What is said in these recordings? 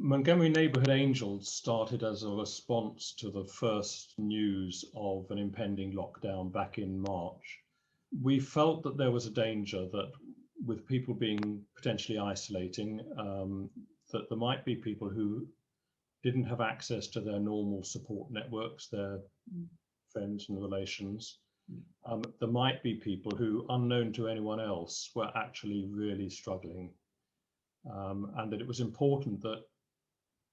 Montgomery Neighbourhood Angels started as a response to the first news of an impending lockdown back in March. We felt that there was a danger that with people being potentially isolating, that there might be people who didn't have access to their normal support networks, their friends and relations. There might be people who, unknown to anyone else, were actually really struggling. And that it was important that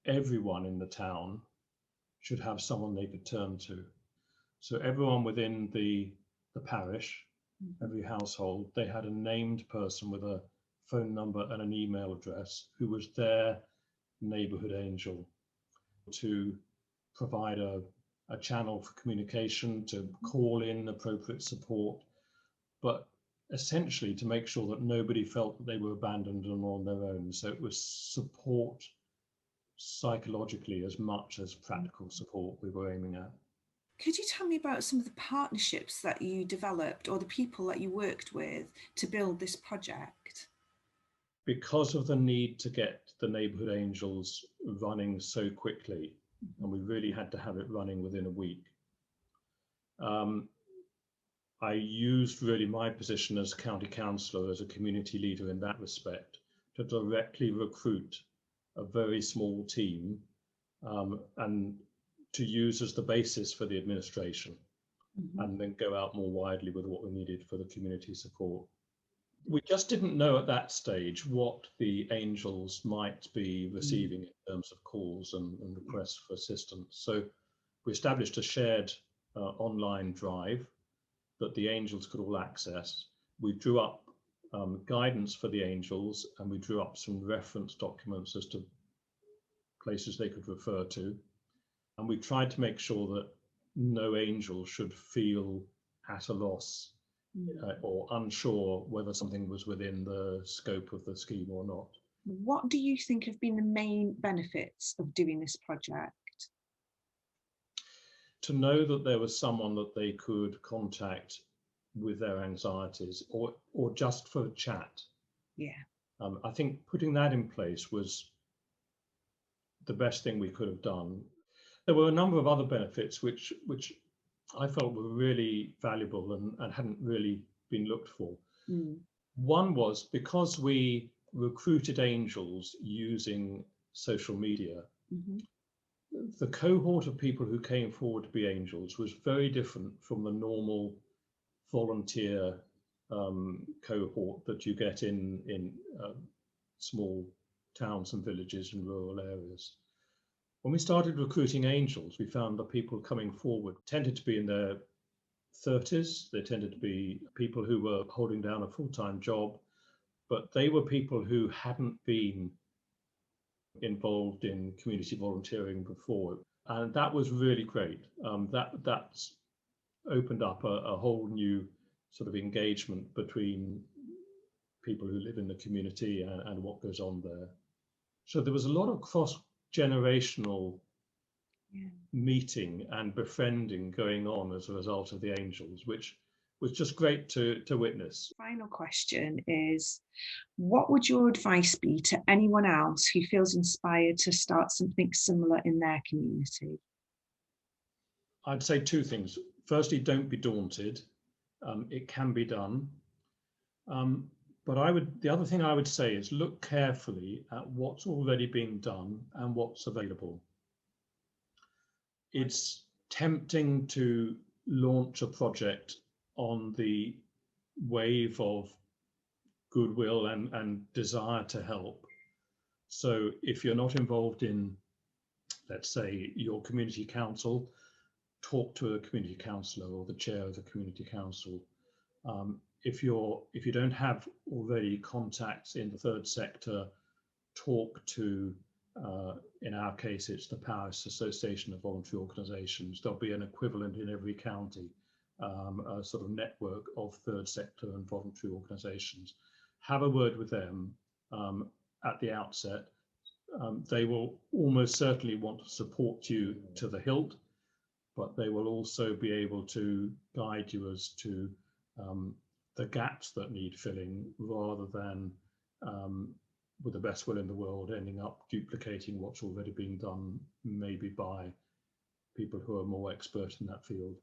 everyone in the town should have someone they could turn to. So everyone within the parish, every household, they had a named person with a phone number and an email address who was their neighbourhood angel to provide a channel for communication, to call in appropriate support, but essentially to make sure that nobody felt that they were abandoned and on their own. So it was support psychologically as much as practical support we were aiming at. Could you tell me about some of the partnerships that you developed or the people that you worked with to build this project? Because of the need to get the Neighbourhood Angels running so quickly, and we really had to have it running within a week, I used really my position as county councillor, as a community leader in that respect, to directly recruit a very small team and to use as the basis for the administration, and then go out more widely with what we needed for the community support. We just didn't know at that stage what the Angels might be receiving in terms of calls and requests for assistance. So we established a shared online drive that the Angels could all access. We drew up guidance for the Angels, and we drew up some reference documents as to places they could refer to. And we tried to make sure that no angel should feel at a loss or unsure whether something was within the scope of the scheme or not. What do you think have been the main benefits of doing this project? To know that there was someone that they could contact with their anxieties, or just for a chat. Yeah. I think putting that in place was the best thing we could have done. There were a number of other benefits which I felt were really valuable and hadn't really been looked for. One was because we recruited angels using social media, the cohort of people who came forward to be angels was very different from the normal volunteer cohort that you get in small towns and villages and rural areas. When we started recruiting angels, we found that people coming forward tended to be in their 30s. They tended to be people who were holding down a full-time job, but they were people who hadn't been involved in community volunteering before. And that was really great. That's opened up a whole new sort of engagement between people who live in the community and what goes on there. So there was a lot of cross-generational meeting and befriending going on as a result of the Angels, which was just great to witness. Final question is, what would your advice be to anyone else who feels inspired to start something similar in their community? I'd say two things. Firstly, don't be daunted. It can be done. But the other thing I would say is look carefully at what's already being done and what's available. It's tempting to launch a project on the wave of goodwill and desire to help. So if you're not involved in, let's say, your community council, talk to a community councillor or the chair of the community council. If you don't have already contacts in the third sector, talk to, in our case, it's the Powys Association of Voluntary Organisations. There'll be an equivalent in every county, a sort of network of third sector and voluntary organisations. Have a word with them at the outset. They will almost certainly want to support you to the hilt, but they will also be able to guide you as to the gaps that need filling, rather than with the best will in the world, ending up duplicating what's already being done, maybe by people who are more expert in that field.